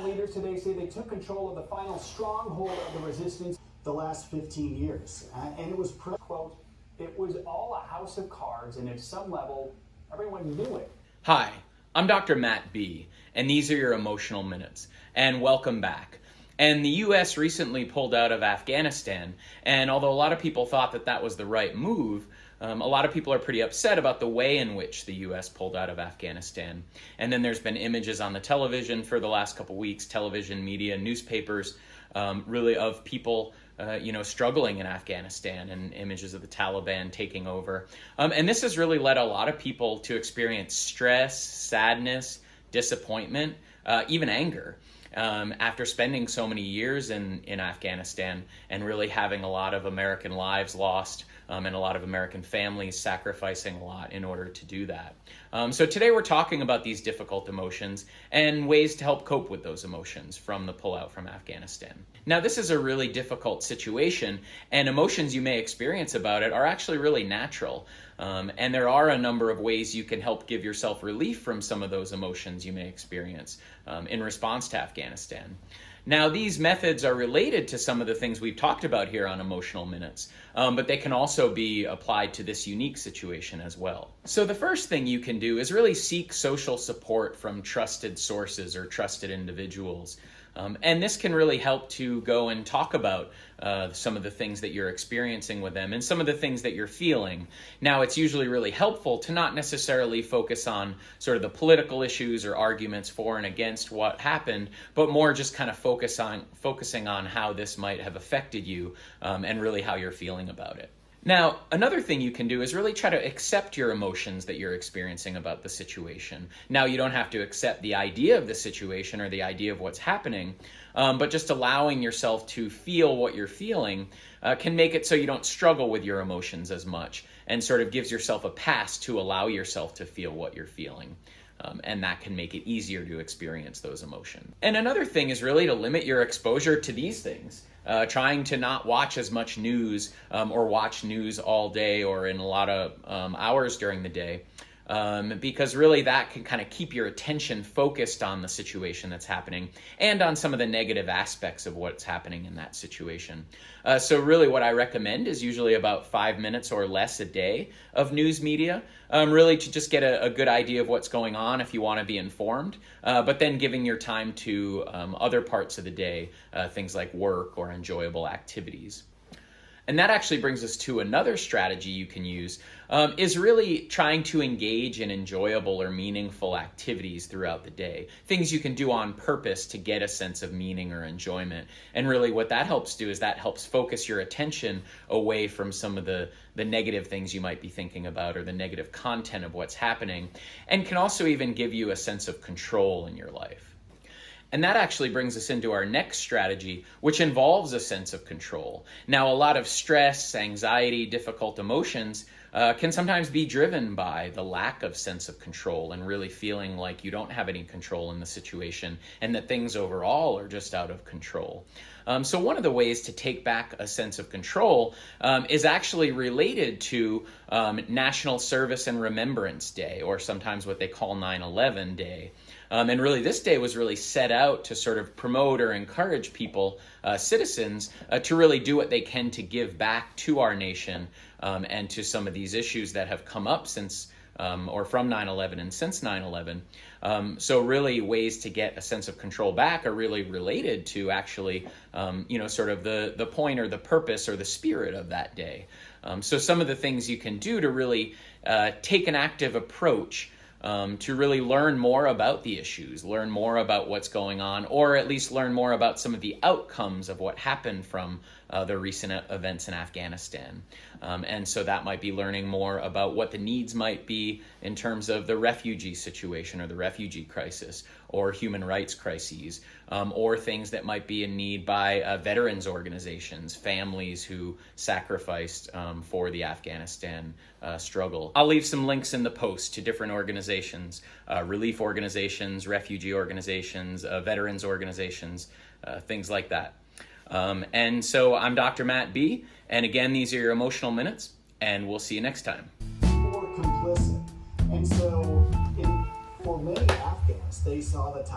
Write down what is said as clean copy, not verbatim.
Taliban leaders today say they took control of the final stronghold of the resistance the last 15 years. And it was, quote, it was all a house of cards, and at some level, everyone knew it. Hi, I'm Dr. Matt B., and these are your emotional minutes. And welcome back. And the U.S. recently pulled out of Afghanistan, and although a lot of people thought that that was the right move, a lot of people are pretty upset about the way in which the U.S. pulled out of Afghanistan. And then there's been images on the television for the last couple weeks, television, media, newspapers, really of people struggling in Afghanistan, and images of the Taliban taking over. And this has really led a lot of people to experience stress, sadness, disappointment, even anger. After spending so many years in Afghanistan and really having a lot of American lives lost, and a lot of American families sacrificing a lot in order to do that. So today we're talking about these difficult emotions and ways to help cope with those emotions from the pullout from Afghanistan. Now, this is a really difficult situation, and emotions you may experience about it are actually really natural. And there are a number of ways you can help give yourself relief from some of those emotions you may experience in response to Afghanistan. Now, these methods are related to some of the things we've talked about here on Emotional Minutes, but they can also be applied to this unique situation as well. So the first thing you can do is really seek social support from trusted sources or trusted individuals. And this can really help to go and talk about some of the things that you're experiencing with them and some of the things that you're feeling. Now, it's usually really helpful to not necessarily focus on sort of the political issues or arguments for and against what happened, but more just kind of focusing on how this might have affected you and really how you're feeling about it. Now, another thing you can do is really try to accept your emotions that you're experiencing about the situation. Now, you don't have to accept the idea of the situation or the idea of what's happening, but just allowing yourself to feel what you're feeling can make it so you don't struggle with your emotions as much and sort of gives yourself a pass to allow yourself to feel what you're feeling. And that can make it easier to experience those emotions. And another thing is really to limit your exposure to these things. Trying to not watch as much news or watch news all day or in a lot of hours during the day, because really that can kind of keep your attention focused on the situation that's happening and on some of the negative aspects of what's happening in that situation. So really what I recommend is usually about 5 minutes or less a day of news media, really to just get a good idea of what's going on if you want to be informed, but then giving your time to other parts of the day, things like work or enjoyable activities. And that actually brings us to another strategy you can use, is really trying to engage in enjoyable or meaningful activities throughout the day. Things you can do on purpose to get a sense of meaning or enjoyment. And really what that helps do is that helps focus your attention away from some of the negative things you might be thinking about or the negative content of what's happening, and can also even give you a sense of control in your life. And that actually brings us into our next strategy, which involves a sense of control. Now, a lot of stress, anxiety, difficult emotions can sometimes be driven by the lack of sense of control and really feeling like you don't have any control in the situation and that things overall are just out of control. So one of the ways to take back a sense of control is actually related to National Service and Remembrance Day, or sometimes what they call 9/11 Day. And really this day was really set out to sort of promote or encourage people, citizens, to really do what they can to give back to our nation and to some of these issues that have come up since or from 9/11 and since 9/11. So really ways to get a sense of control back are really related to actually, sort of the point or the purpose or the spirit of that day. So some of the things you can do to really take an active approach to really learn more about the issues, learn more about what's going on, or at least learn more about some of the outcomes of what happened from the recent events in Afghanistan. And so that might be learning more about what the needs might be in terms of the refugee situation or the refugee crisis or human rights crises, or things that might be in need by veterans organizations, families who sacrificed for the Afghanistan struggle. I'll leave some links in the post to different organizations, relief organizations, refugee organizations, veterans organizations, things like that. And so I'm Dr. Matt B. And again, these are your emotional minutes, and we'll see you next time. Or complicit. And so for many Afghans, they saw the Taliban